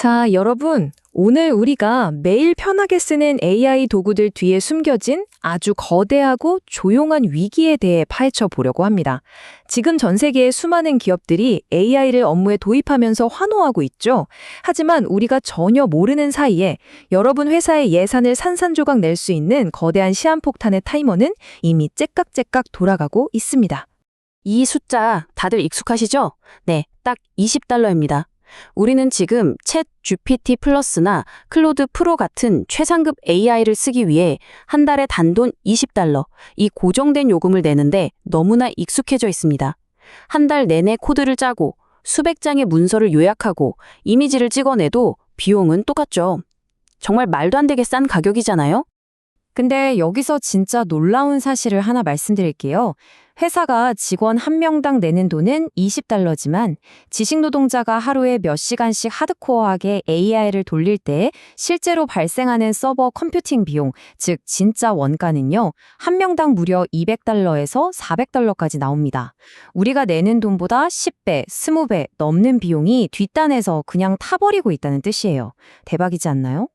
자, 여러분. 오늘 우리가 매일 편하게 쓰는 AI 도구들 뒤에 숨겨진 아주 거대하고 조용한 위기에 대해 파헤쳐 보려고 합니다. 지금 전 세계의 수많은 기업들이 AI를 업무에 도입하면서 환호하고 있죠. 하지만 우리가 전혀 모르는 사이에 여러분 회사의 예산을 산산조각 낼 수 있는 거대한 시한폭탄의 타이머는 이미 째깍째깍 돌아가고 있습니다. 이 숫자 다들 익숙하시죠? 네, 딱 $20입니다. 우리는 지금 챗 GPT 플러스나 클로드 프로 같은 최상급 AI를 쓰기 위해 한 달에 단돈 $20, 이 고정된 요금을 내는데 너무나 익숙해져 있습니다. 한 달 내내 코드를 짜고 수백 장의 문서를 요약하고 이미지를 찍어내도 비용은 똑같죠. 정말 말도 안 되게 싼 가격이잖아요? 근데 여기서 진짜 놀라운 사실을 하나 말씀드릴게요. 회사가 직원 한 명당 내는 돈은 $20지만 지식 노동자가 하루에 몇 시간씩 하드코어하게 AI를 돌릴 때 실제로 발생하는 서버 컴퓨팅 비용, 즉 진짜 원가는요. 한 명당 무려 $200에서 $400까지 나옵니다. 우리가 내는 돈보다 10배, 20배 넘는 비용이 뒷단에서 그냥 타버리고 있다는 뜻이에요. 대박이지 않나요?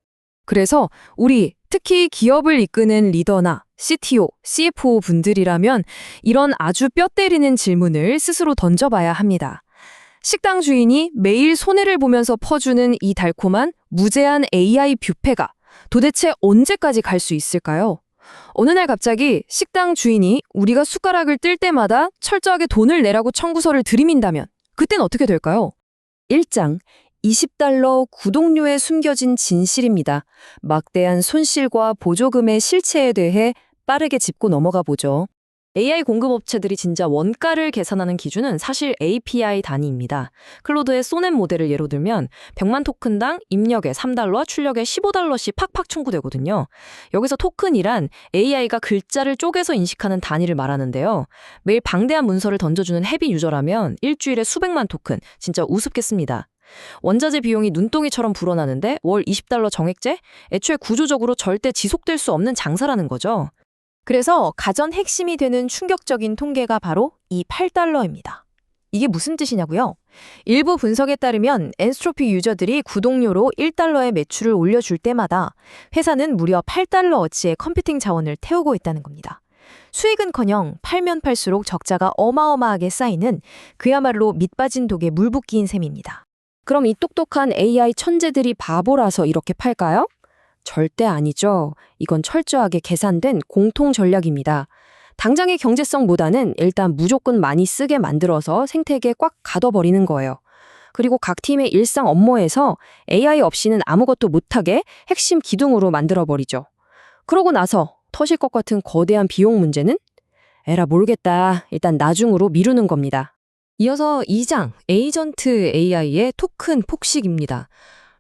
그래서 우리 특히 기업을 이끄는 리더나 CTO, CFO 분들이라면 이런 아주 뼈 때리는 질문을 스스로 던져봐야 합니다. 식당 주인이 매일 손해를 보면서 퍼주는 이 달콤한 무제한 AI 뷔페가 도대체 언제까지 갈 수 있을까요? 어느 날 갑자기 식당 주인이 우리가 숟가락을 뜰 때마다 철저하게 돈을 내라고 청구서를 들이민다면 그땐 어떻게 될까요? 1장 $20 구독료에 숨겨진 진실입니다. 막대한 손실과 보조금의 실체에 대해 빠르게 짚고 넘어가 보죠. AI 공급업체들이 진짜 원가를 계산하는 기준은 사실 API 단위입니다. 클로드의 소넷 모델을 예로 들면 100만 토큰당 입력에 $3, 출력에 $15씩 팍팍 청구되거든요. 여기서 토큰이란 AI가 글자를 쪼개서 인식하는 단위를 말하는데요. 매일 방대한 문서를 던져주는 헤비 유저라면 일주일에 수백만 토큰, 진짜 우습겠습니다. 원자재 비용이 눈덩이처럼 불어나는데 월 $20 정액제? 애초에 구조적으로 절대 지속될 수 없는 장사라는 거죠. 그래서 가전 핵심이 되는 충격적인 통계가 바로 이 $8입니다. 이게 무슨 뜻이냐고요? 일부 분석에 따르면 엔스트로피 유저들이 구독료로 $1의 매출을 올려줄 때마다 회사는 무려 $8어치의 컴퓨팅 자원을 태우고 있다는 겁니다. 수익은커녕 팔면 팔수록 적자가 어마어마하게 쌓이는 그야말로 밑빠진 독에 물 붓기인 셈입니다. 그럼 이 똑똑한 AI 천재들이 바보라서 이렇게 팔까요? 절대 아니죠. 이건 철저하게 계산된 공통 전략입니다. 당장의 경제성보다는 일단 무조건 많이 쓰게 만들어서 생태계에 꽉 가둬버리는 거예요. 그리고 각 팀의 일상 업무에서 AI 없이는 아무것도 못하게 핵심 기둥으로 만들어버리죠. 그러고 나서 터질 것 같은 거대한 비용 문제는? 에라 모르겠다. 일단 나중으로 미루는 겁니다. 이어서 2장, 에이전트 AI의 토큰 폭식입니다.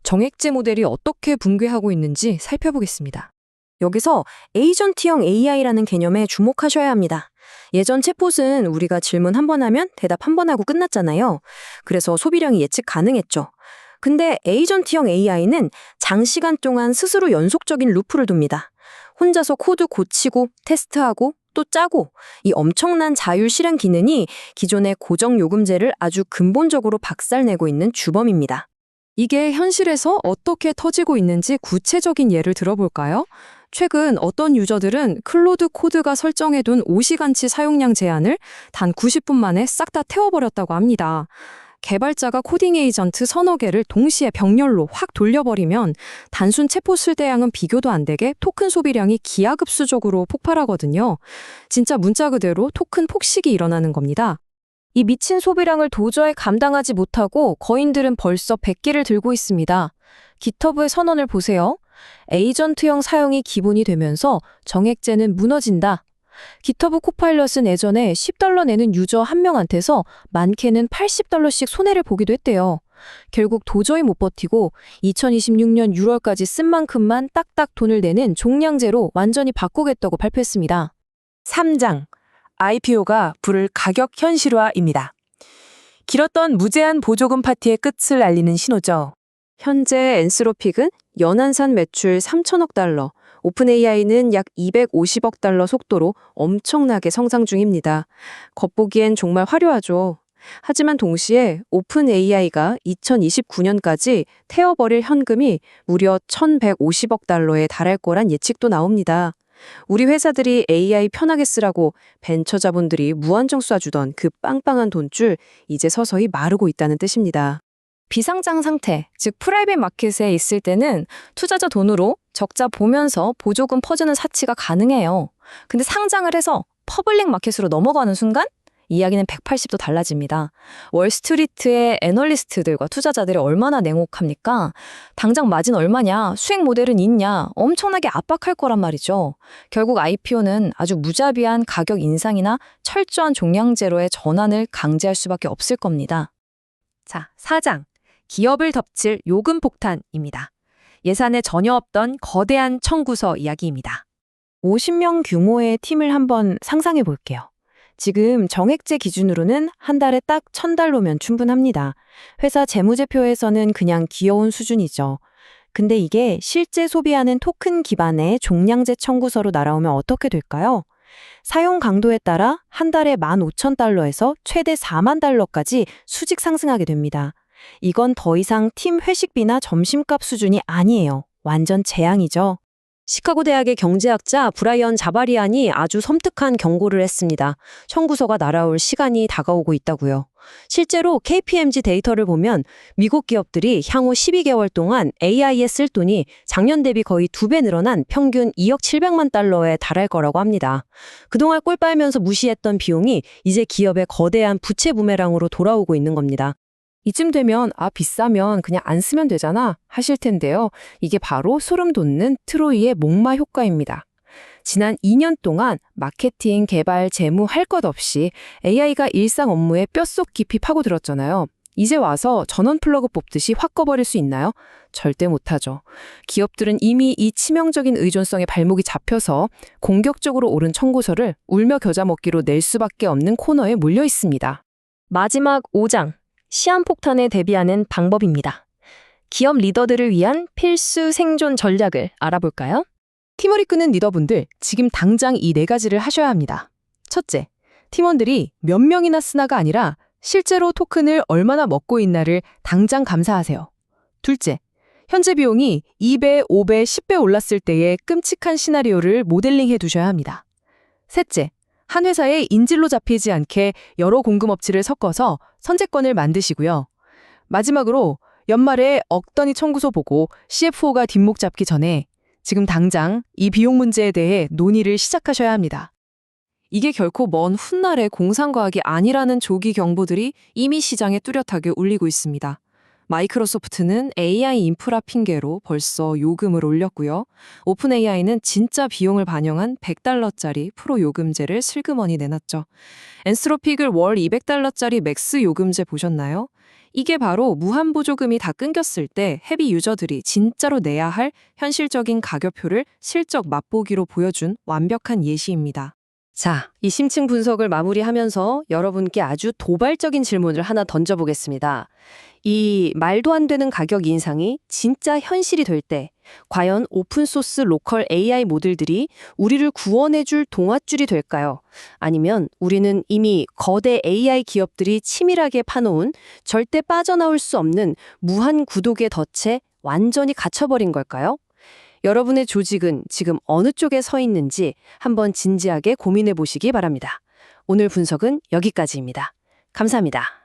정액제 모델이 어떻게 붕괴하고 있는지 살펴보겠습니다. 여기서 에이전트형 AI라는 개념에 주목하셔야 합니다. 예전 챗봇은 우리가 질문 한 번 하면 대답 한 번 하고 끝났잖아요. 그래서 소비량이 예측 가능했죠. 근데 에이전트형 AI는 장시간 동안 스스로 연속적인 루프를 돕니다. 혼자서 코드 고치고 테스트하고 또 짜고 이 엄청난 자율 실행 기능이 기존의 고정 요금제를 아주 근본적으로 박살내고 있는 주범입니다. 이게 현실에서 어떻게 터지고 있는지 구체적인 예를 들어볼까요? 최근 어떤 유저들은 클로드 코드가 설정해둔 5시간치 사용량 제한을 단 90분 만에 싹 다 태워버렸다고 합니다. 개발자가 코딩 에이전트 서너 개를 동시에 병렬로 확 돌려버리면 단순 챗봇 쓸대량은 비교도 안 되게 토큰 소비량이 기하급수적으로 폭발하거든요. 진짜 문자 그대로 토큰 폭식이 일어나는 겁니다. 이 미친 소비량을 도저히 감당하지 못하고 거인들은 벌써 100개를 들고 있습니다. 깃허브의 선언을 보세요. 에이전트형 사용이 기본이 되면서 정액제는 무너진다. 깃허브 코파일럿은 예전에 $10 내는 유저 한 명한테서 많게는 $80씩 손해를 보기도 했대요. 결국 도저히 못 버티고 2026년 6월까지 쓴 만큼만 딱딱 돈을 내는 종량제로 완전히 바꾸겠다고 발표했습니다. 3장, IPO가 부를 가격 현실화입니다. 길었던 무제한 보조금 파티의 끝을 알리는 신호죠. 현재 엔스로픽은 연한산 매출 $3천억, 오픈AI는 약 $250억 속도로 엄청나게 성장 중입니다. 겉보기엔 정말 화려하죠. 하지만 동시에 오픈 AI가 2029년까지 태워버릴 현금이 무려 1,150억 달러에 달할 거란 예측도 나옵니다. 우리 회사들이 AI 편하게 쓰라고 벤처 자본들이 무한정 쏴주던 그 빵빵한 돈줄 이제 서서히 마르고 있다는 뜻입니다. 비상장 상태, 즉 프라이빗 마켓에 있을 때는 투자자 돈으로 적자 보면서 보조금 퍼주는 사치가 가능해요. 근데 상장을 해서 퍼블릭 마켓으로 넘어가는 순간 이야기는 180도 달라집니다. 월스트리트의 애널리스트들과 투자자들이 얼마나 냉혹합니까? 당장 마진 얼마냐? 수익 모델은 있냐? 엄청나게 압박할 거란 말이죠. 결국 IPO는 아주 무자비한 가격 인상이나 철저한 종량 제로의 전환을 강제할 수밖에 없을 겁니다. 자, 4장. 기업을 덮칠 요금 폭탄입니다. 예산에 전혀 없던 거대한 청구서 이야기입니다. 50명 규모의 팀을 한번 상상해 볼게요. 지금 정액제 기준으로는 한 달에 딱 $1,000면 충분합니다. 회사 재무제표에서는 그냥 귀여운 수준이죠. 근데 이게 실제 소비하는 토큰 기반의 종량제 청구서로 날아오면 어떻게 될까요? 사용 강도에 따라 한 달에 $15,000에서 최대 $40,000까지 수직 상승하게 됩니다. 이건 더 이상 팀 회식비나 점심값 수준이 아니에요. 완전 재앙이죠. 시카고 대학의 경제학자 브라이언 자바리안이 아주 섬뜩한 경고를 했습니다. 청구서가 날아올 시간이 다가오고 있다고요. 실제로 KPMG 데이터를 보면 미국 기업들이 향후 12개월 동안 AI에 쓸 돈이 작년 대비 거의 2배 늘어난 평균 2억 700만 달러에 달할 거라고 합니다. 그동안 꿀 빨면서 무시했던 비용이 이제 기업의 거대한 부채 부메랑으로 돌아오고 있는 겁니다. 이쯤 되면 비싸면 그냥 안 쓰면 되잖아 하실 텐데요. 이게 바로 소름 돋는 트로이의 목마 효과입니다. 지난 2년 동안 마케팅, 개발, 재무 할 것 없이 AI가 일상 업무에 뼛속 깊이 파고들었잖아요. 이제 와서 전원 플러그 뽑듯이 확 꺼버릴 수 있나요? 절대 못하죠. 기업들은 이미 이 치명적인 의존성에 발목이 잡혀서 공격적으로 오른 청구서를 울며 겨자 먹기로 낼 수밖에 없는 코너에 몰려 있습니다. 마지막 5장. 시한폭탄에 대비하는 방법입니다. 기업 리더들을 위한 필수 생존 전략을 알아볼까요? 팀을 이끄는 리더분들, 지금 당장 이 4가지를 하셔야 합니다. 첫째, 팀원들이 몇 명이나 쓰나가 아니라 실제로 토큰을 얼마나 먹고 있나를 당장 감사하세요. 둘째, 현재 비용이 2배, 5배, 10배 올랐을 때의 끔찍한 시나리오를 모델링해 두셔야 합니다. 셋째, 한 회사에 인질로 잡히지 않게 여러 공급업체를 섞어서 선제권을 만드시고요. 마지막으로 연말에 억 단위 청구서 보고 CFO가 뒷목 잡기 전에 지금 당장 이 비용 문제에 대해 논의를 시작하셔야 합니다. 이게 결코 먼 훗날의 공상과학이 아니라는 조기 경보들이 이미 시장에 뚜렷하게 울리고 있습니다. 마이크로소프트는 AI 인프라 핑계로 벌써 요금을 올렸고요. 오픈 AI는 진짜 비용을 반영한 $100짜리 프로 요금제를 슬그머니 내놨죠. 엔스로픽을 월 $200짜리 맥스 요금제 보셨나요? 이게 바로 무한 보조금이 다 끊겼을 때 헤비 유저들이 진짜로 내야 할 현실적인 가격표를 실적 맛보기로 보여준 완벽한 예시입니다. 자, 이 심층 분석을 마무리하면서 여러분께 아주 도발적인 질문을 하나 던져보겠습니다. 이 말도 안 되는 가격 인상이 진짜 현실이 될 때 과연 오픈소스 로컬 AI 모델들이 우리를 구원해줄 동아줄이 될까요? 아니면 우리는 이미 거대 AI 기업들이 치밀하게 파놓은 절대 빠져나올 수 없는 무한 구독의 덫에 완전히 갇혀버린 걸까요? 여러분의 조직은 지금 어느 쪽에 서 있는지 한번 진지하게 고민해 보시기 바랍니다. 오늘 분석은 여기까지입니다. 감사합니다.